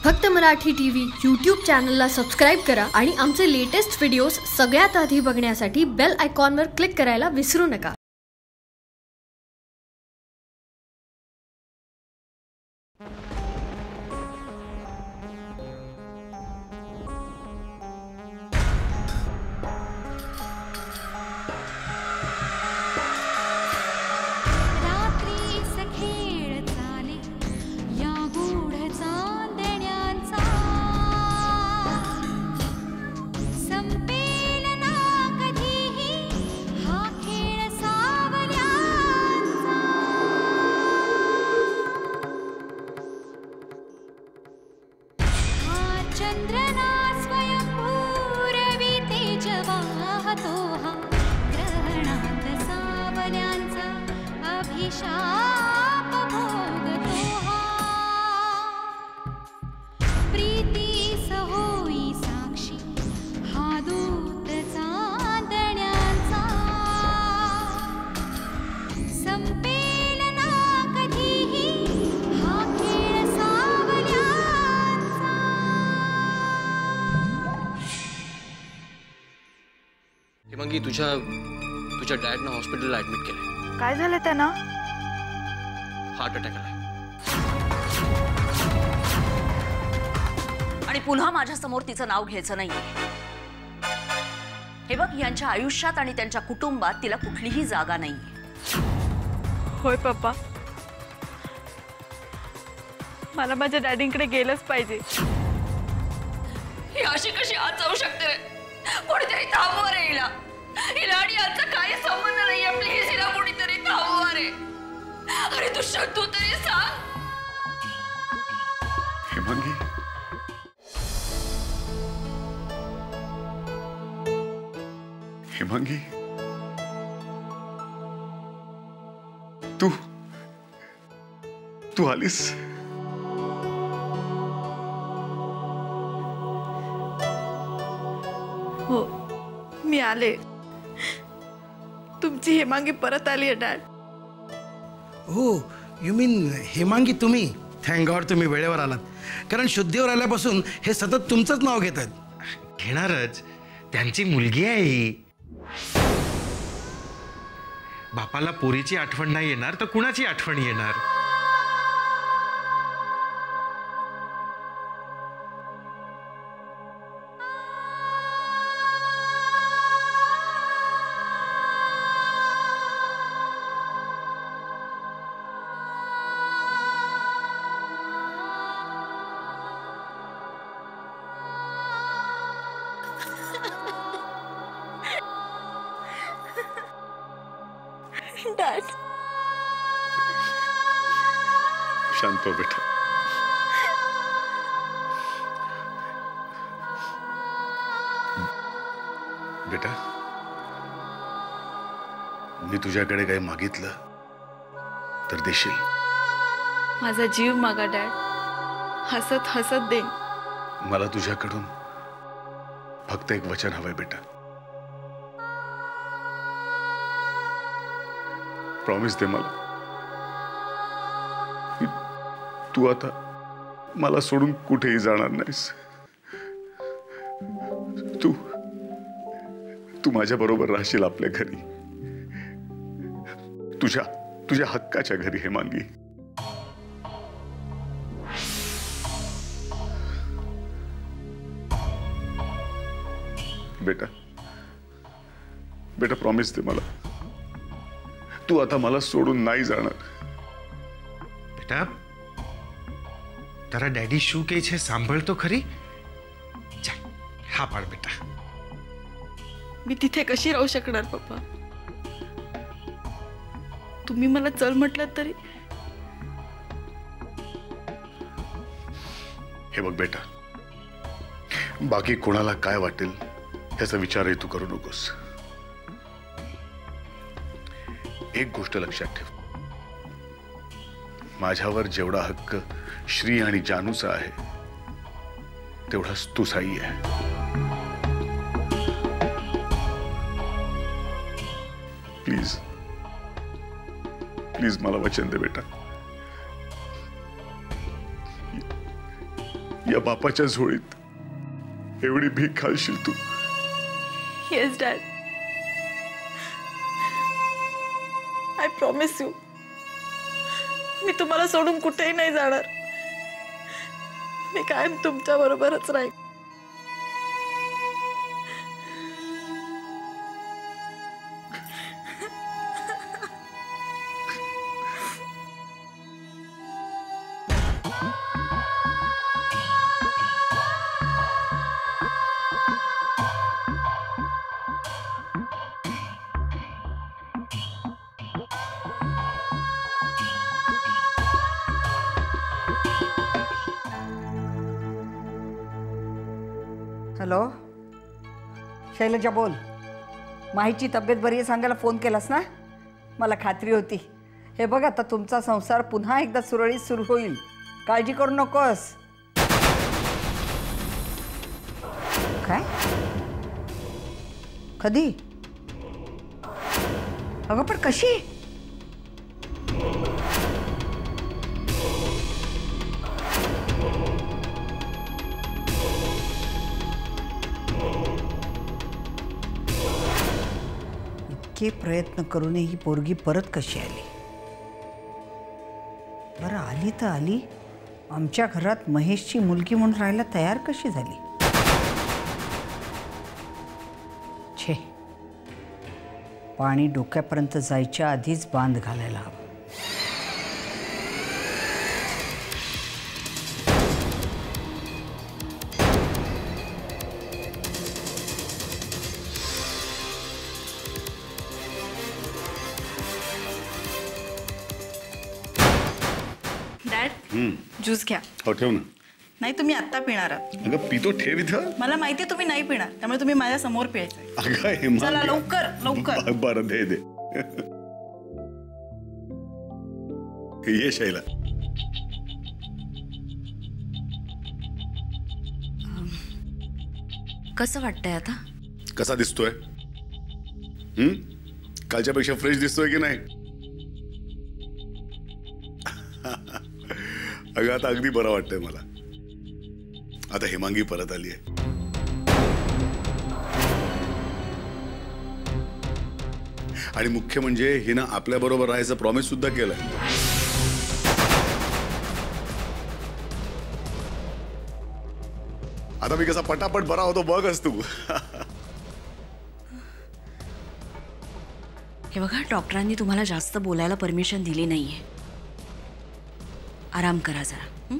फक्त Marathi TV YouTube चॅनलला subscribe करा आणि आमचे लेटेस्ट व्हिडिओज सगळ्यात आधी बघण्यासाठी बेल आयकॉनवर क्लिक करायला विसरू नका. चंद्रना स्वयंभूरवी तेजवाहतो हा ग्रहणात सावल्यांचा अभिशाप भोगतो हा प्रीतीस होई साक्षी हा दूत चांदण्यांचा संपेल ना कधीही हा खेळ सावल्यांचा. हेमांगी तुझ्या डॅडना हॉस्पिटलला ऍडमिट केलंय. काय झालं त्यांना? हार्ट अटॅक आलाय. आणि पुन्हा माझ्या समोर तिचं नाव घ्यायचं नाहीये. हे बघ, यांच्या आयुष्यात आणि त्यांच्या कुटुंबात तिला कुठलीही जागा नाहीये. होय पप्पा, मला माझ्या डॅडींकडे गेलंच पाहिजे. ही अशी कशी आज जाऊ शकते रे? कोणीतरी थांबवा रे हिला. हिला आणि यांचा काही संबंध नाहीये. प्लीज हिला कोणीतरी थांबवा रे. अरे तू शकतो तरी सांग. हेमांगी, हेमांगी, तू आलीस. हो, मी आले. तुमची हेमांगी परत आली आहे डॅड. हो, यू मीन हेमांगी तुम्ही. थँक गॉड तुम्ही वेळेवर आलात, कारण शुद्धीवर आल्यापासून हे सतत तुमचंच नाव घेत आहेत. घेणारच, त्यांची मुलगी आहे ही. बापाला पोरीची आठवण नाही येणार तर कुणाची आठवण येणार? डॅड, शांत हो बेटा. बेटा, मी तुझ्याकडे काही मागितलं तर देशील? माझा जीव मागा डॅड. हसत हसत देईन. मला तुझ्याकडून फक्त एक वचन हवंय बेटा. प्रॉमिस दे मला. तू आता मला सोडून कुठेही जाणार नाहीस. तू माझ्या बरोबर राहशील आपल्या घरी, तुझ्या हक्काच्या घरी. हेमांगी, बेटा बेटा प्रॉमिस दे मला. तू आता मला सोडून नाही जाणार. बेटा, तारा डॅडी शू के छे सांभाळतो खरी. चल, हा पाड बेटा. मी तिथे कशी राहू शकणार पप्पा? तुम्ही मला चल म्हटलं तरी. हे बघ बेटा, बाकी कोणाला काय वाटेल ह्याचा विचारही तू करू नकोस. एक गोष्ट लक्षात ठेव, माझ्यावर जेवढा हक्क श्री आणि जानूचा आहे तेवढाच तुझाही आहे. प्लीज प्लीज मला वचन दे बेटा. या बापाच्या झोळीत एवढी भीक खालशील तू? Yes dad, I promise you, मी तुम्हाला सोडून कुठेही नाही जाणार. मी कायम तुमच्या बरोबरच राहील. हॅलो शैलजा बोल. माहीची तब्येत बरी आहे सांगायला फोन केलास ना? मला खात्री होती. हे बघ आता तुमचा संसार पुन्हा एकदा सुरळीत सुरू होईल, काळजी करू नकोस. काय? कधी? अगं पण कशी? इतके प्रयत्न करूनही ही पोरगी परत कशी आली? बरं आली तर आली, आमच्या घरात महेशची मुलगी म्हणून राहायला तयार कशी झाली? छे, पाणी डोक्यापर्यंत जायच्या आधीच बांध घालायला हवं. डॅड, ज्यूस घ्या. हो ठेव ना. नाही, तुम्ही आत्ता पिणार आहात. अगं पितो, ठेव इथं. मला माहिती तुम्ही नाही पिणार, त्यामुळे तुम्ही माझ्या समोर प्यायचंय. अगं हेमा, चला लवकर लवकर. बरं दे दे. ये शैला. कसं वाटतंय आता? कसा दिसतोय? कालच्यापेक्षा फ्रेश दिसतोय की नाही? अगं आता अगदी बरं वाटतंय मला. आता हेमांगी परत आली आहे. आणि मुख्य म्हणजे हिनं आपल्या बरोबर राहायचं प्रॉमिस सुद्धा केलंय. आता मी कसा पटापट बरा होतो बघच तू. हे बघा, डॉक्टरांनी तुम्हाला जास्त बोलायला परमिशन दिली नाहीये. आराम करा जरा.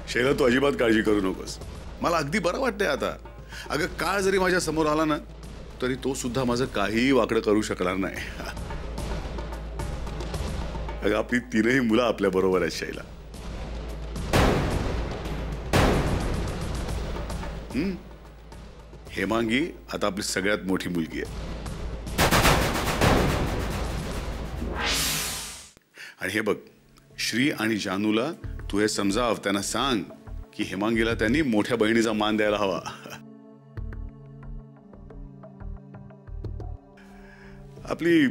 शैला, तू अजिबात काळजी करू नकोस. मला अगदी बरं वाटतंय आता. अगं काळ जरी माझ्या समोर आला ना, तरी तो सुद्धा माझं काहीही वाकडं करू शकणार नाही. अगं आपली तीनही मुलं आपल्या बरोबर आहेत शैला. हेमांगी आता आपली सगळ्यात मोठी मुलगी आहे. आणि हे बघ, श्री आणि जानूला तू हे समजाव, त्यांना सांग की हेमांगीला त्यांनी मोठ्या बहिणीचा मान द्यायला हवा. आपली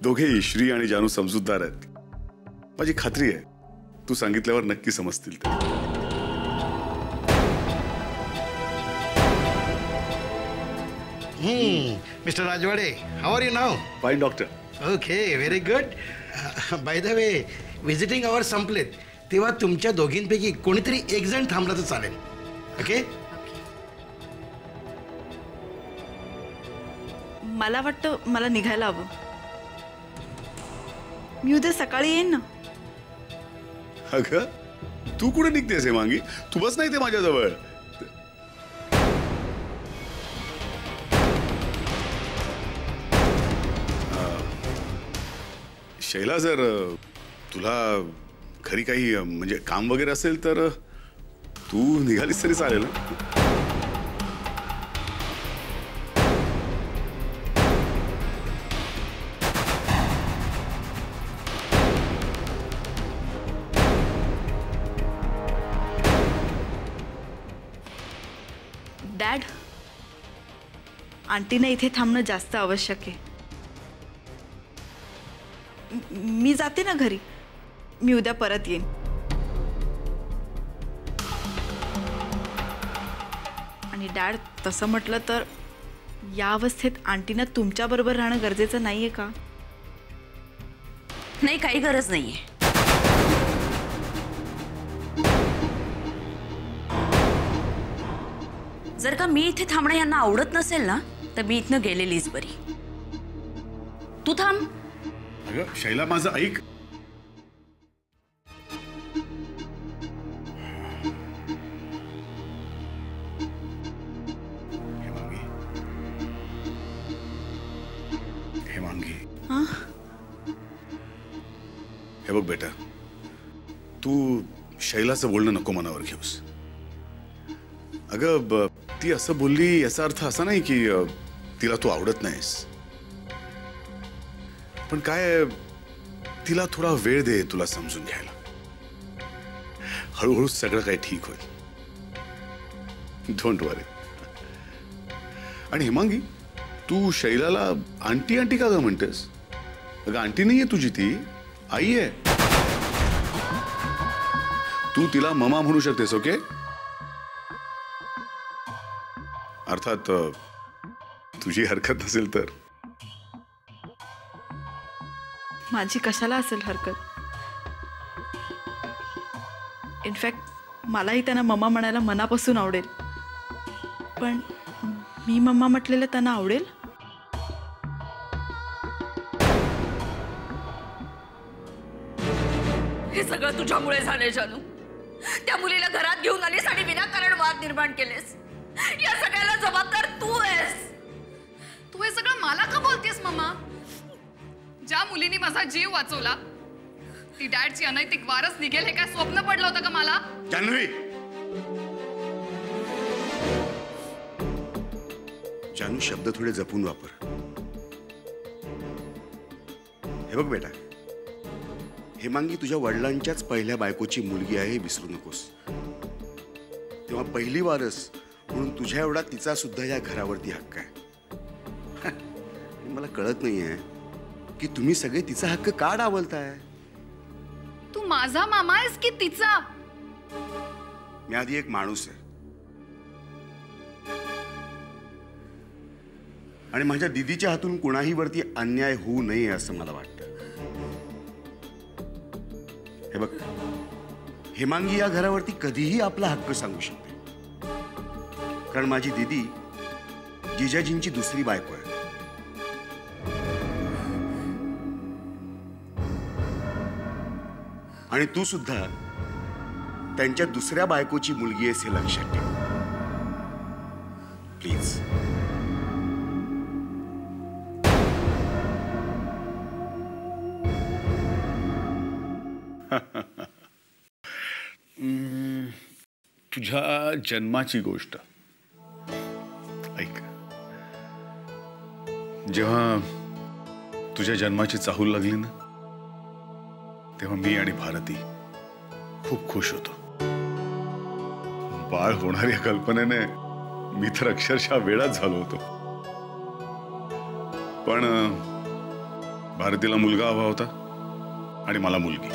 दोघेही श्री आणि जानू समजूतदार आहेत. माझी खात्री आहे तू सांगितल्यावर नक्की समजतील ते. Mister Rajwade, how are you now? Fine doctor. Okay, very good. By the way, visiting hour संपलेत तेव्हा तुमच्या दोघींपैकी कोणीतरी एक जण थांबला तर चालेल. ओके? मला वाटतं मला निघायला हवं. मी उद्या सकाळी येईन ना. अगं तू कुठे निघतेस हेमांगी? तू बस नाही ते माझ्याजवळ. शैला, जर तुला घरी काही म्हणजे काम वगैरे असेल तर तू निघालीस तरी चालेल. डॅड, आंटीने इथे थांबणं जास्त आवश्यक आहे. मी जाते ना घरी. मी उद्या परत येईन. आणि डॅड, तसं म्हटलं तर या अवस्थेत आंटीनं तुमच्याबरोबर राहणं गरजेचं नाहीये का? नाही, काही गरज नाहीये. जर का मी इथे थांबणं यांना आवडत नसेल ना, तर मी इथनं गेलेलीच बरी. तू थांब. अगं शैला, माझं ऐक. हेमांगी, हे बघ बेटा, तू शैलाचं बोलणं नको मनावर घेऊस. अगं ती असं बोलली याचा अर्थ असा नाही की तिला तू आवडत नाहीस. पण काय, तिला थोडा वेळ दे तुला समजून घ्यायला. हळूहळू सगळं काही ठीक होईल. डोंट वरी. आणि हेमांगी, तू शैलाला आंटी आंटी का ग म्हणतेस? अगं आंटी नाहीये तुझी, ती आई आहे. तू तिला ममा म्हणू शकतेस. ओके? अर्थात तुझी हरकत नसेल तर. माझी कशाला असेल हरकत? इनफॅक्ट मलाही त्यांना मम्मा म्हणायला मनापासून आवडेल. पण मी मम्मा म्हटलेलं त्यांना आवडेल? हे सगळं तुझ्यामुळे झालंय जानू. त्या मुलीला घरात घेऊन आलीस आणि विनाकारण वाद निर्माण केलेस. या सगळ्याला जबाबदार तू आहेस. तू हे सगळं मला का बोलतेस मम्मा? ज्या मुलीने माझा जीव वाचवला, ती डॅडची अनैतिक वारस निघेल हे काय स्वप्न पडलं होतं का मला? जान्हवी, जानू, शब्द थोडे जपून वापर. हे बघ बेटा, हेमांगी तुझ्या वडिलांच्याच पहिल्या बायकोची मुलगी आहे हे विसरू नकोस. तेव्हा पहिली वारस म्हणून तुझ्या एवढा तिचा सुद्धा या घरावरती हक्क आहे. मला कळत नाहीये की तुम्ही सगळे तिचा हक्क का डावलताय. तू माझा मामा आहेस की तिचा? मी आधी एक माणूस आहे आणि माझ्या दीदीच्या हातून कुणाही वरती अन्याय होऊ नये असं मला वाटतं. हे बघ, हेमांगी या घरावरती कधीही आपला हक्क सांगू शकते, कारण माझी दीदी जिजाजींची दुसरी बायको आहे. आणि तू सुद्धा त्यांच्या दुसऱ्या बायकोची मुलगी आहेस हे लक्षात ठेव. प्लीज. तुझ्या जन्माची गोष्ट ऐक. जेव्हा तुझ्या जन्माची चाहूल लागली ना, तेव्हा मी आणि भारती खूप खुश होतो. बाळ होणार या कल्पनेने मी तर अक्षरशः वेडाच झालो होतो. पण भारतीला मुलगा हवा होता आणि मला मुलगी.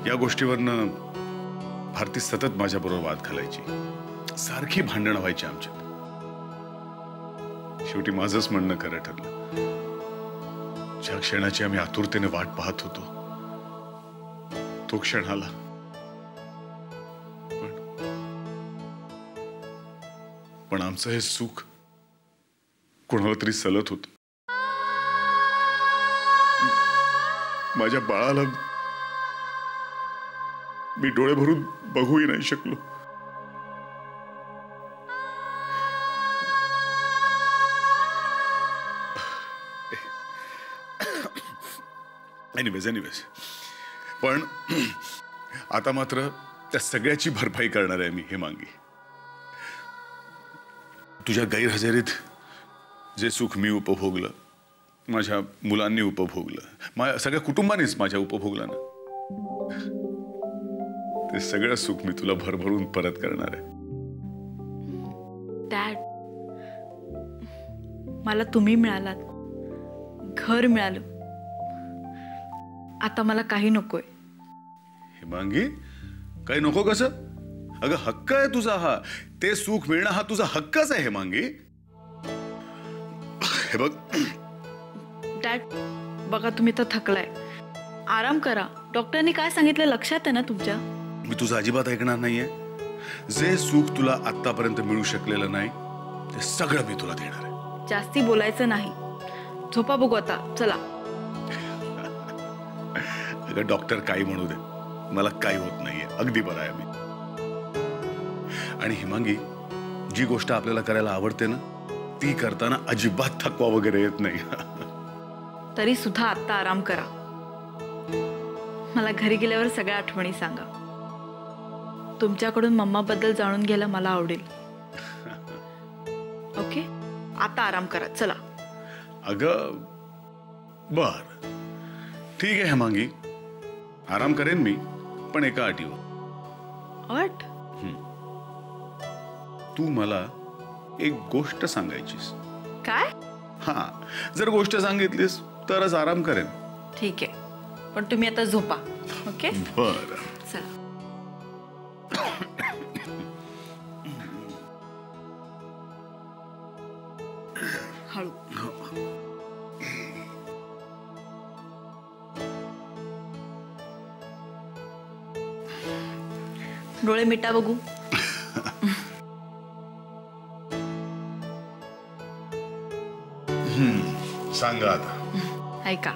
या गोष्टीवरनं भारती सतत माझ्याबरोबर वाद घालायची. सारखी भांडणं व्हायची आमच्यात. शेवटी माझंच म्हणणं खरं ठरलं. ज्या क्षणाची आम्ही आतुरतेने वाट पाहत होतो तो क्षण आला. पण आमचं हे सुख कोणाला तरी सलत होत. माझ्या बाळाला मी डोळे भरून बघूही नाही शकलो. एनिवेज पण आता मात्र त्या सगळ्याची भरपाई करणार आहे मी हेमांगी. तुझ्या गैरहजेरीत जे सुख मी उपभोगलं, माझ्या मुलांनी उपभोगलं, माझ्या सगळ्या कुटुंबानेच माझ्या उपभोगलं ना, ते सगळं सुख मी तुला भरभरून परत करणार आहे. डॅड, मला तुम्ही मिळालात, घर मिळालं. आता मला काही नकोय. हेमांगी, काही नको कसं? अगं हक्क आहे तुझा हा. ते सुख मिळणं हा तुझा हक्कच आहे हेमांगी. हे बघ डॅड, बघा तुम्ही तर थकलाय, आराम करा. डॉक्टरनी काय सांगितलं लक्षात आहे ना तुमच्या? मी तुझं अजिबात ऐकणार नाहीये. जे सुख तुला आतापर्यंत मिळू शकलेलं नाही ते सगळं मी तुला देणार आहे. जास्ती बोलायचं नाही. झोपा बघू आता, चला. अगं डॉक्टर काही म्हणू दे, मला काही होत नाहीये, अगदी बरं आहे मी. आणि हिमांगी, जी गोष्ट आपल्याला करायला आवडते ना ती करताना अजिबात थकवा वगैरे येत नाही. तरी सुद्धा आता आराम करा. मला घरी गेल्यावर सगळ्या आठवणी सांगा. तुमच्याकडून मम्मा बद्दल जाणून घ्यायला मला आवडेल. ओके, आता आराम करा, चला. अगं बर, ठीक आहे हेमांगी, आराम करेन मी, पण एका अटीवर. अट? तू मला एक गोष्ट सांगायचीस. काय? हा, जर गोष्ट सांगितलीस तरच आराम करेन. ठीक आहे, पण तुम्ही आता झोपा. ओके, बर. चला. हळू. डोळे मिटा बघू. सांगा आता. ऐका,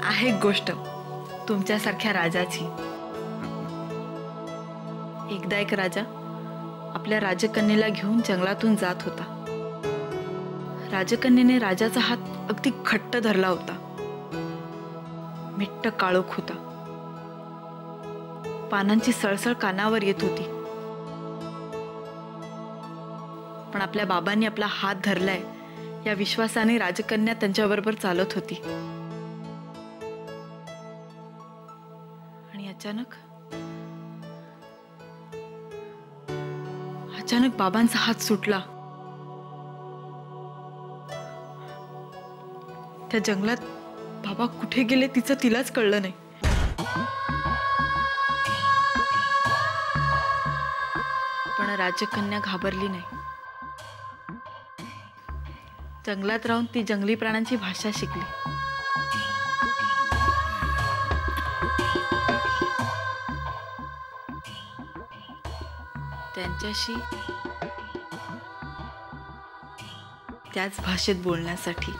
आहे एक गोष्ट तुमच्यासारख्या राजाची. एकदा एक राजा आपल्या राजकन्येला घेऊन जंगलातून जात होता. राजकन्येने राजाचा हात अगदी घट्ट धरला होता. मिट्ट काळोख होता. पानांची सळसळ कानावर येत होती. पण आपल्या बाबांनी आपला हात धरलाय या विश्वासाने राजकन्या त्यांच्याबरोबर चालत होती. आणि अचानक बाबांचा हात सुटला. त्या जंगलात बाबा कुठे गेले तिलाच कळलं नाही. पण राजकन्या घाबरली नाही. जंगलात राहून ती जंगली प्राण्यांची भाषा शिकली. त्यांच्याशी त्याच भाषेत बोलण्यासाठी.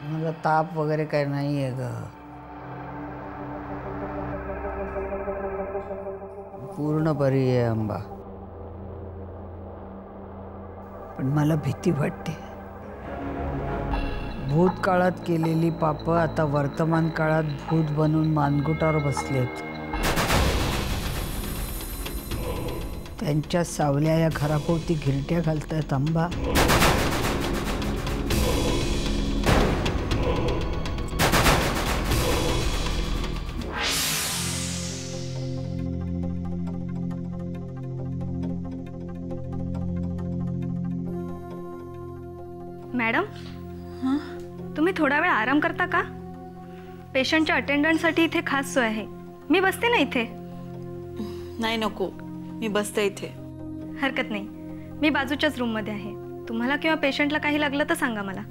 मला ताप वगैरे काही नाही आहे ग. पूर्ण बरी आहे अंबा. पण मला भीती वाटते. भूतकाळात केलेली पापं आता वर्तमान काळात भूत बनून मानगुटावर बसलेत. त्यांच्या सावल्या या घराभोवती घिरट्या घालतायत अंबा. मॅडम, तुम्ही थोडा वेळ आराम करता का? पेशंटच्या अटेंडंटसाठी इथे खास सोय आहे. मी बसते ना इथे. नाही, नको, मी बसते इथे. हरकत नाही, मी बाजूच्याच रूममध्ये आहे. तुम्हाला किंवा पेशंटला काही लागलं तर सांगा मला.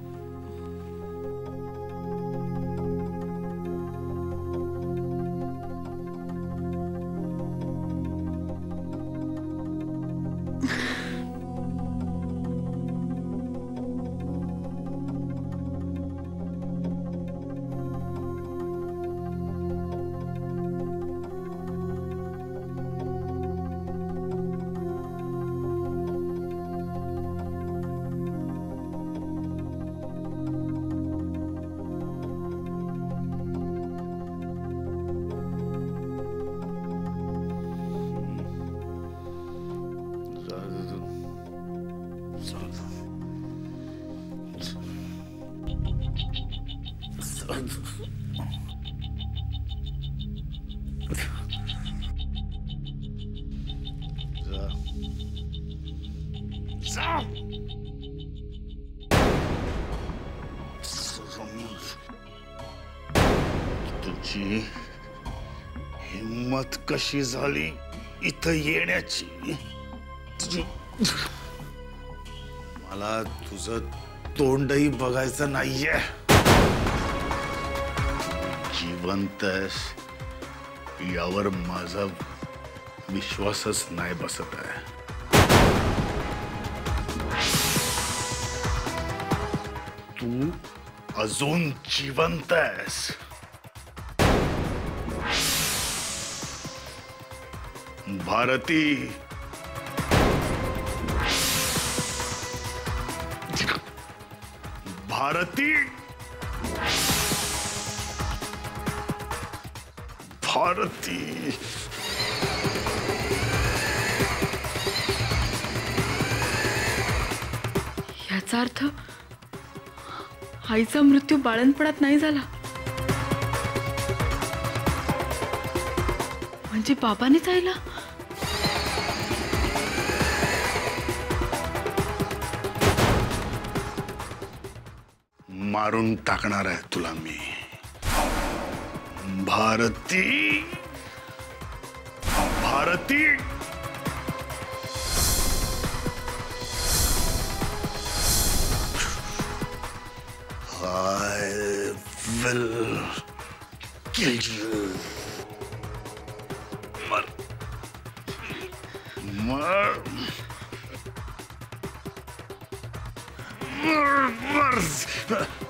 तुझी हिम्मत कशी झाली इथं येण्याची? तुझी मला तुझं तोंडही बघायचं नाहीये. जिवंत आहेस यावर माझा विश्वासच नाही बसत आहे. तू अजून जिवंत आहेस. भारती, भारती, भारती. याचा अर्थ आईचा मृत्यू बाळंतपणात नाही झाला, म्हणजे बाबानेच आईला. मारून टाकणार आहे तुला मी. Bharti, Bharti. I will kill you. मर, मर, मर, मर.